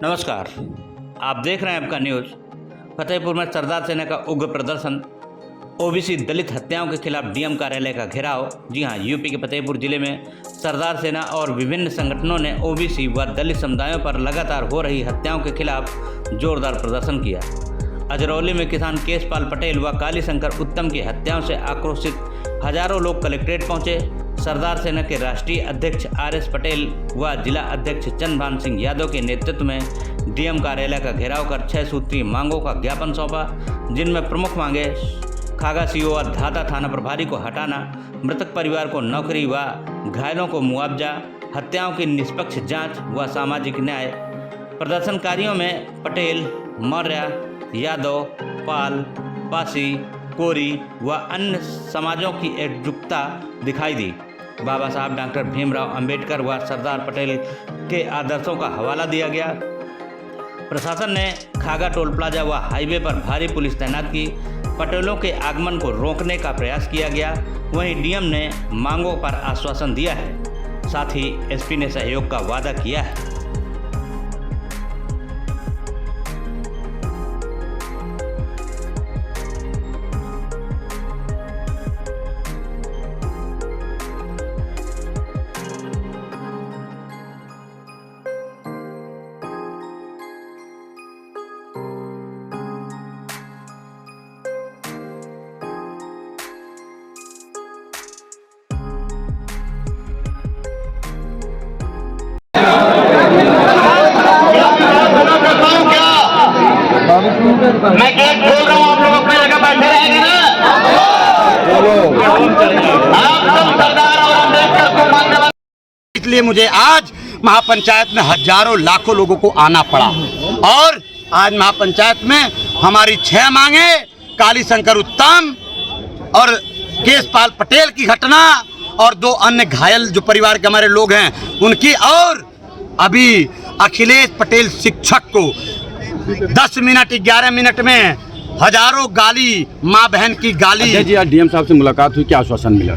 नमस्कार, आप देख रहे हैं आपका न्यूज़। फतेहपुर में सरदार सेना का उग्र प्रदर्शन, ओबीसी दलित हत्याओं के खिलाफ डीएम कार्यालय का घेराव। जी हां, यूपी के फतेहपुर जिले में सरदार सेना और विभिन्न संगठनों ने ओबीसी व दलित समुदायों पर लगातार हो रही हत्याओं के खिलाफ जोरदार प्रदर्शन किया। अजरौली में किसान केशपाल पटेल व कालीशंकर उत्तम की हत्याओं से आक्रोशित हजारों लोग कलेक्ट्रेट पहुंचे। सरदार सेना के राष्ट्रीय अध्यक्ष आर.एस. पटेल व जिला अध्यक्ष चंद्रभान सिंह यादव के नेतृत्व में डीएम कार्यालय का घेराव कर 6 सूत्रीय मांगों का ज्ञापन सौंपा, जिनमें प्रमुख मांगे खागा सीओ और धाता थाना प्रभारी को हटाना, मृतक परिवार को नौकरी व घायलों को मुआवजा, हत्याओं की निष्पक्ष जांच व सामाजिक न्याय। प्रदर्शनकारियों में पटेल, मौर्य, यादव, पाल, पासी, कोरी व अन्य समाजों की एकजुटता दिखाई दी। बाबा साहब डॉक्टर भीमराव अंबेडकर व सरदार पटेल के आदर्शों का हवाला दिया गया। प्रशासन ने खागा टोल प्लाजा व हाईवे पर भारी पुलिस तैनात की। पटेलों के आगमन को रोकने का प्रयास किया गया। वहीं डीएम ने मांगों पर आश्वासन दिया है, साथ ही एसपी ने सहयोग का वादा किया है। मैं गेट खोल रहा हूँ, आप लोग अपनी जगह बैठे रहेंगे ना। आप सब सरदार और अम्बेडकर को मानने, इसलिए मुझे आज महापंचायत में हजारों लाखों लोगों को आना पड़ा। और आज महापंचायत में हमारी 6 मांगे, कालीशंकर उत्तम और केशपाल पटेल की घटना और 2 अन्य घायल जो परिवार के हमारे लोग हैं उनकी, और अभी अखिलेश पटेल शिक्षक को 10 मिनट 11 मिनट में हजारों गाली, माँ बहन की गाली। जी, आज डीएम साहब से मुलाकात हुई, क्या आश्वासन मिला?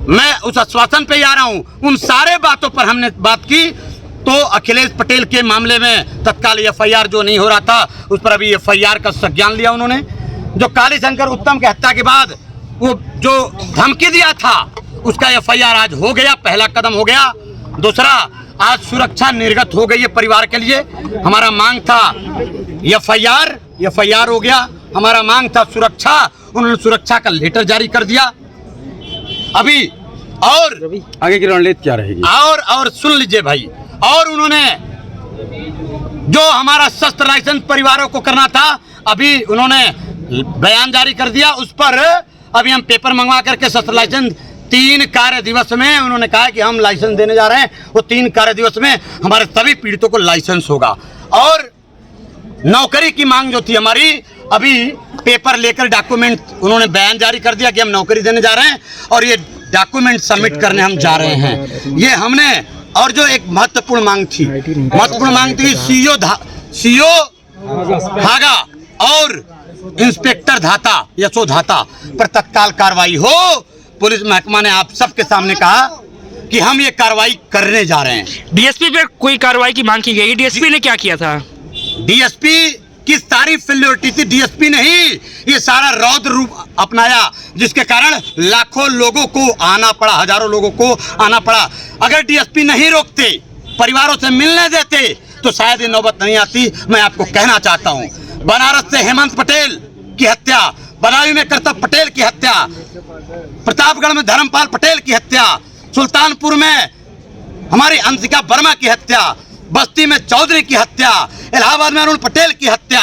मैं उस आश्वासन पे आ रहा हूँ। उन सारे बातों पर हमने बात की। तो अखिलेश पटेल के मामले में तत्काल एफआईआर जो नहीं हो रहा था, उस पर अभी एफआईआर का संज्ञान लिया उन्होंने। जो कालीशंकर उत्तम की हत्या के बाद वो जो धमकी दिया था, उसका एफआईआर आज हो गया, पहला कदम हो गया। दूसरा, आज सुरक्षा निर्गत हो गई है परिवार के लिए। हमारा मांग था एफआईआर हो गया। हमारा मांग था सुरक्षा, उन्होंने सुरक्षा का लेटर जारी कर दिया अभी। और आगे की रणनीति क्या रहेगी? और सुन लीजिए भाई, और उन्होंने जो हमारा शस्त्र लाइसेंस परिवारों को करना था, अभी उन्होंने बयान जारी कर दिया। उस पर अभी हम पेपर मंगवा करके शस्त्र लाइसेंस 3 कार्य दिवस में उन्होंने कहा कि हम लाइसेंस देने जा रहे हैं। वो 3 कार्य दिवस में हमारे सभी पीड़ितों को लाइसेंस होगा। और नौकरी की मांग जो थी हमारी, अभी पेपर लेकर डॉक्यूमेंट उन्होंने बयान जारी कर दिया कि हम नौकरी देने जा रहे हैं और ये डॉक्यूमेंट सबमिट करने हम जा रहे हैं। ये हमने, और जो एक महत्वपूर्ण मांग थी सीओ धागा और इंस्पेक्टर धाता यशो धाता पर तत्काल कार्रवाई हो। पुलिस महकमा ने आप सबके सामने कहा कि हम ये कार्रवाई करने जा रहे हैं। डीएसपी पे कोई कार्रवाई की मांग की गई? डीएसपी ने क्या किया था? डीएसपी की सारी फेलियोरिटी थी। डीएसपी ने ही ये सारा रौद्र रूप अपनाया, जिसके कारण लाखों लोगों को आना पड़ा, हजारों लोगों को आना पड़ा। अगर डीएसपी नहीं रोकते, परिवारों से मिलने देते, तो शायद ये नौबत नहीं आती। मैं आपको कहना चाहता हूँ, बनारस से हेमंत पटेल की हत्या, बदायूं में करतब पटेल की हत्या, प्रतापगढ़ में धर्मपाल पटेल की हत्या, सुल्तानपुर में हमारी अंशिका वर्मा की हत्या, बस्ती में चौधरी की हत्या, इलाहाबाद में अरुण पटेल की हत्या,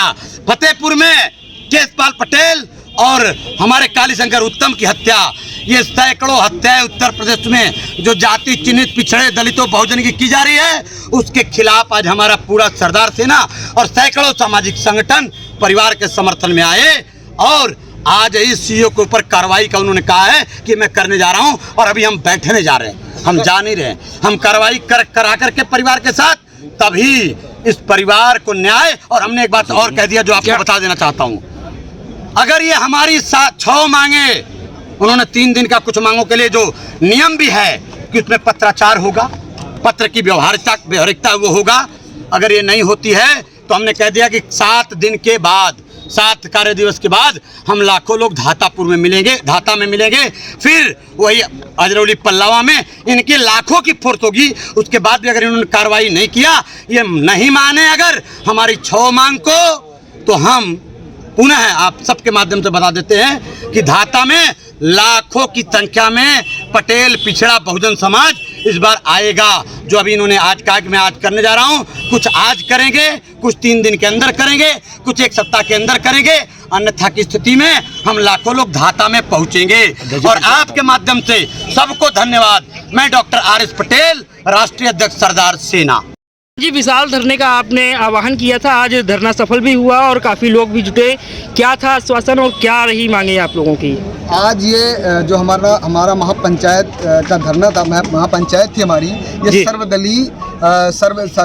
फतेहपुर में केशपाल पटेल और हमारे कालीशंकर उत्तम की हत्या। ये सैकड़ों हत्याएं उत्तर प्रदेश में जो जाति चिन्हित पिछड़े दलितों बहुजन की जा रही है, उसके खिलाफ आज हमारा पूरा सरदार सेना और सैकड़ों सामाजिक संगठन परिवार के समर्थन में आए। और आज इस सीओ के ऊपर कार्रवाई का उन्होंने कहा है कि मैं करने जा रहा हूं, और अभी हम बैठने जा रहे हैं, हम जा नहीं रहे। हम कार्रवाई करा करके परिवार के साथ, तभी इस परिवार को न्याय। और हमने एक बात और कह दिया जो आपको बता देना चाहता हूं, अगर ये हमारी 6 मांगे, उन्होंने 3 दिन का कुछ मांगों के लिए जो नियम भी है कि उसमें पत्राचार होगा, पत्र की व्यवहारिकता वो होगा। अगर ये नहीं होती है तो हमने कह दिया कि 7 दिन के बाद, 7 कार्य दिवस के बाद हम लाखों लोग धातापुर में मिलेंगे, धाता में मिलेंगे। फिर वही अजरौली पल्लावा में इनकी लाखों की फोर्स होगी। उसके बाद भी अगर इन्होंने कार्रवाई नहीं किया, ये नहीं माने अगर हमारी 6 मांग को, तो हम पुनः आप सबके माध्यम से बता देते हैं कि धाता में लाखों की संख्या में पटेल पिछड़ा बहुजन समाज इस बार आएगा। जो अभी इन्होंने आज कहा कि मैं आज करने जा रहा हूं, कुछ आज करेंगे, कुछ 3 दिन के अंदर करेंगे, कुछ 1 सप्ताह के अंदर करेंगे, अन्यथा की स्थिति में हम लाखों लोग धाता में पहुंचेंगे। और आपके माध्यम से सबको धन्यवाद। मैं डॉक्टर RS पटेल, राष्ट्रीय अध्यक्ष सरदार सेना। जी, विशाल धरने का आपने आह्वान किया था, आज धरना सफल भी हुआ और काफ़ी लोग भी जुटे। क्या था आश्वासन और क्या रही मांगे आप लोगों की? आज ये जो हमारा महापंचायत का धरना था, महापंचायत थी हमारी, ये सर्वदलीय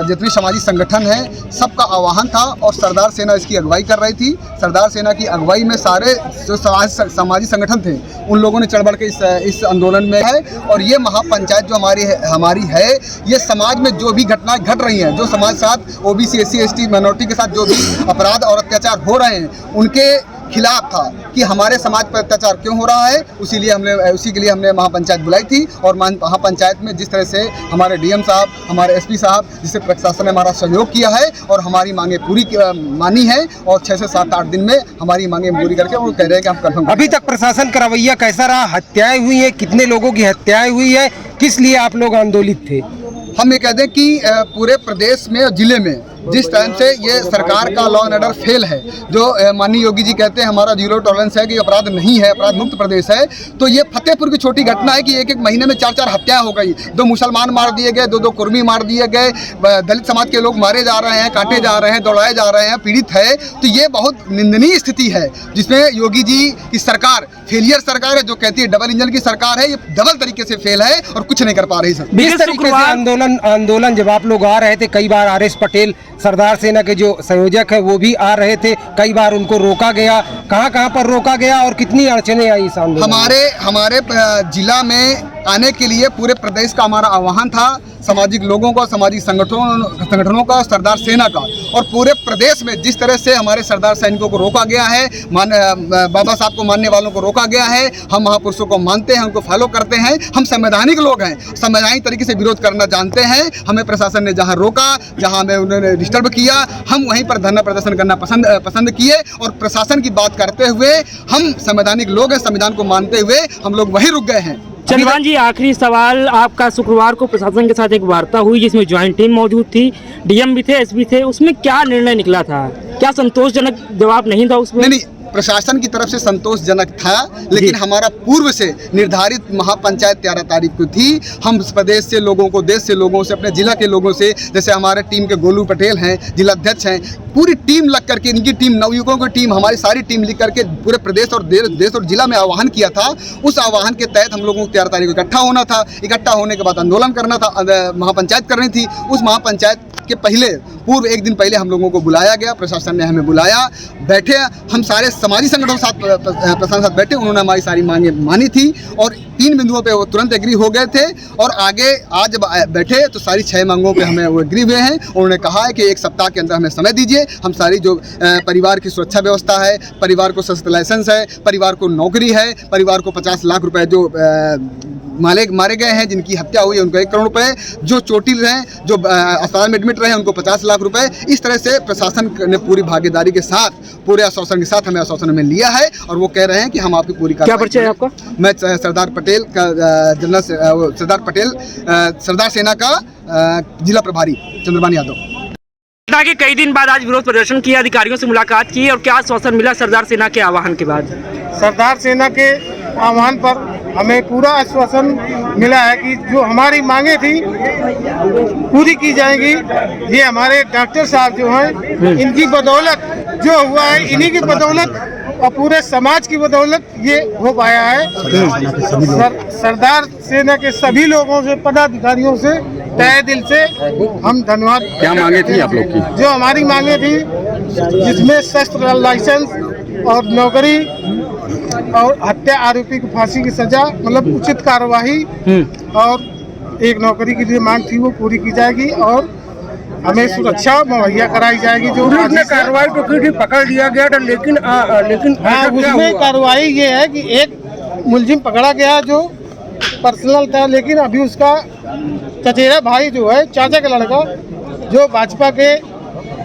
जितने सामाजिक संगठन है सबका आह्वान था और सरदार सेना इसकी अगुवाई कर रही थी। सरदार सेना की अगुवाई में सारे जो सामाजिक संगठन थे उन लोगों ने चढ़ बढ़ के इस आंदोलन में है। और ये महापंचायत जो हमारी है, ये समाज में जो भी घटनाएं घट रही हैं, जो समाज साथ OBC SC ST माइनॉरिटी के साथ जो भी अपराध और अत्याचार हो रहे हैं, उनके खिलाफ था कि हमारे समाज पर अत्याचार क्यों हो रहा है। उसी के लिए हमने महापंचायत बुलाई थी। और महापंचायत में जिस तरह से हमारे DM साहब, हमारे SP साहब, जिससे प्रशासन ने हमारा सहयोग किया है और हमारी मांगे पूरी मानी है, और 6 से 7-8 दिन में हमारी मांगे पूरी करके वो कह रहे हैं कि हम कन्फर्म। अभी तक प्रशासन का रवैया कैसा रहा? हत्याएं हुई है, कितने लोगों की हत्याएं हुई है, किस लिए आप लोग आंदोलित थे? हम ये कहते हैं कि पूरे प्रदेश में और जिले में जिस टाइम से ये सरकार का लॉ एंड ऑर्डर फेल है, जो माननीय योगी जी कहते हैं हमारा 0 टॉलरेंस है कि अपराध नहीं है, अपराध मुक्त प्रदेश है, तो ये फतेहपुर की छोटी घटना है कि एक महीने में 4 हत्याएं हो गई। 2 मुसलमान मार दिए गए, 2 कुर्मी मार दिए गए, दलित समाज के लोग मारे जा रहे हैं, काटे जा रहे हैं, दौड़ाए जा रहे हैं, पीड़ित है। तो ये बहुत निंदनीय स्थिति है जिसमें योगी जी की सरकार फेलियर सरकार है, जो कहती है डबल इंजन की सरकार है, ये डबल तरीके से फेल है और कुछ नहीं कर पा रही। सर इस तरीके से आंदोलन जब आप लोग आ रहे थे, कई बार RS पटेल सरदार सेना के जो संयोजक है वो भी आ रहे थे, कई बार उनको रोका गया। कहाँ पर रोका गया और कितनी अड़चने आई इस आंदोलन? हमारे जिला में आने के लिए पूरे प्रदेश का हमारा आह्वान था, सामाजिक लोगों का, सामाजिक संगठनों का, सरदार सेना का। और पूरे प्रदेश में जिस तरह से हमारे सरदार सैनिकों को रोका गया है, बाबा साहब को मानने वालों को रोका गया है, हम महापुरुषों को मानते हैं, उनको फॉलो करते हैं, हम संवैधानिक लोग हैं, संवैधानिक तरीके से विरोध करना जानते हैं। हमें प्रशासन ने जहां रोका, जहां हमें उन्होंने डिस्टर्ब किया, हम वहीं पर धरना प्रदर्शन करना पसंद किए। और प्रशासन की बात करते हुए हम संवैधानिक लोग हैं, संविधान को मानते हुए हम लोग वहीं रुक गए हैं। चंद्रभान जी, आखिरी सवाल आपका, शुक्रवार को प्रशासन के साथ एक वार्ता हुई जिसमें ज्वाइंट टीम मौजूद थी, DM भी थे, SP थे, उसमें क्या निर्णय निकला था? क्या संतोषजनक जवाब नहीं था उसमें? नहीं, प्रशासन की तरफ से संतोषजनक था, लेकिन हमारा पूर्व से निर्धारित महापंचायत 13 तारीख को थी। हम प्रदेश से लोगों को, देश से लोगों से, अपने जिला के लोगों से, जैसे हमारे टीम के गोलू पटेल हैं, जिला अध्यक्ष हैं, पूरी टीम लग करके, इनकी टीम, नवयुवकों की टीम, हमारी सारी टीम लिख करके पूरे प्रदेश और देश और जिला में आह्वान किया था। उस आह्वान के तहत हम लोगों को 13 तारीख को इकट्ठा होना था। इकट्ठा होने के बाद आंदोलन करना था, महापंचायत करनी थी। उस महापंचायत के पूर्व 1 दिन पहले हम लोगों को बुलाया गया, प्रशासन ने हमें बुलाया, बैठे, हम सारे सामाजिक संगठनों के साथ प्रशासन के साथ बैठे, उन्होंने हमारी सारी मांगे मानी थी और 3 बिंदुओं पे वो तुरंत एग्री हो गए थे। और आगे आज बैठे तो सारी 6 मांगों पे हमें वो एग्री हुए हैं। उन्होंने कहा है कि 1 सप्ताह के अंदर हमें समय दीजिए, हम सारी जो परिवार की सुरक्षा व्यवस्था है, परिवार को सशस्त्र लाइसेंस है, परिवार को नौकरी है, परिवार को 50 लाख रुपए जो मारे गए हैं, जिनकी हत्या हुई है उनको 1 करोड़ रुपए, जो चोटिल हैं, जो अस्पताल में एडमिट रहे हैं उनको 50 लाख रुपए। इस तरह से प्रशासन ने पूरी भागीदारी के साथ, पूरे आश्वासन के साथ हमें आश्वासन में लिया है और वो कह रहे हैं कि हम आपकी पूरी क्या परिचय है आपका? मैं सरदार पटेल का सरदार सेना का जिला प्रभारी चंद्रभान यादव। के कई दिन बाद आज विरोध प्रदर्शन किया, अधिकारियों से मुलाकात की और क्या आश्वासन मिला सरदार सेना के आह्वान के बाद? सरदार सेना के आह्वान पर हमें पूरा आश्वासन मिला है कि जो हमारी मांगे थी पूरी की जाएगी। ये हमारे डॉक्टर साहब जो हैं, इनकी बदौलत जो हुआ है, इन्हीं की बदौलत और पूरे समाज की बदौलत ये हो पाया है। सरदार सेना के सभी लोगों से, पदाधिकारियों से तहे दिल से हम धन्यवाद। क्या मांगे थी आप लोग की? जो हमारी मांगे थी, जिसमें शस्त्र लाइसेंस और नौकरी और हत्या आरोपी को फांसी की सजा, मतलब उचित कार्यवाही, और 1 नौकरी के लिए मांग थी वो पूरी की जाएगी। और हमें सुरक्षा मुहैया कराई जाएगी। जो कार्रवाई तो की थी, पकड़ लिया गया था, लेकिन हाँ, ऐसा क्या उसमें हुआ? कार्रवाई ये है कि एक मुलजिम पकड़ा गया जो पर्सनल था, लेकिन अभी उसका चचेरा भाई जो है, चाचा का लड़का, जो भाजपा के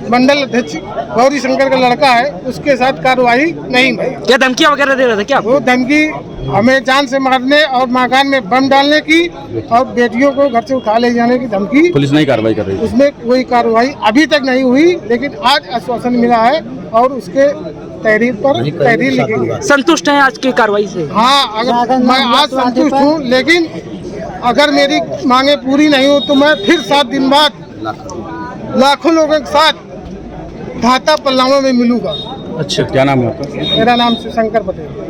मंडल अध्यक्ष गौरी शंकर का लड़का है, उसके साथ कार्रवाई नहीं भई। क्या धमकियां वगैरह दे रहा था क्या? वो धमकी हमें जान से मारने और मकान में बम डालने की और बेटियों को घर से उठा ले जाने की धमकी। पुलिस नहीं कार्रवाई कर रही है। उसमें कोई कार्रवाई अभी तक नहीं हुई, लेकिन आज आश्वासन मिला है और उसके तहरीर पर तहरीर लिखेंगे। संतुष्ट हैं आज की कार्रवाई से? हाँ, अगर मैं आज संतुष्ट हूँ, लेकिन अगर मेरी मांगे पूरी नहीं हो तो मैं फिर 7 दिन बाद लाखों लोगों के साथ घाटा पल्लामों में मिलूंगा। अच्छा, क्या नाम है आपका? मेरा नाम शिवशंकर पटेल।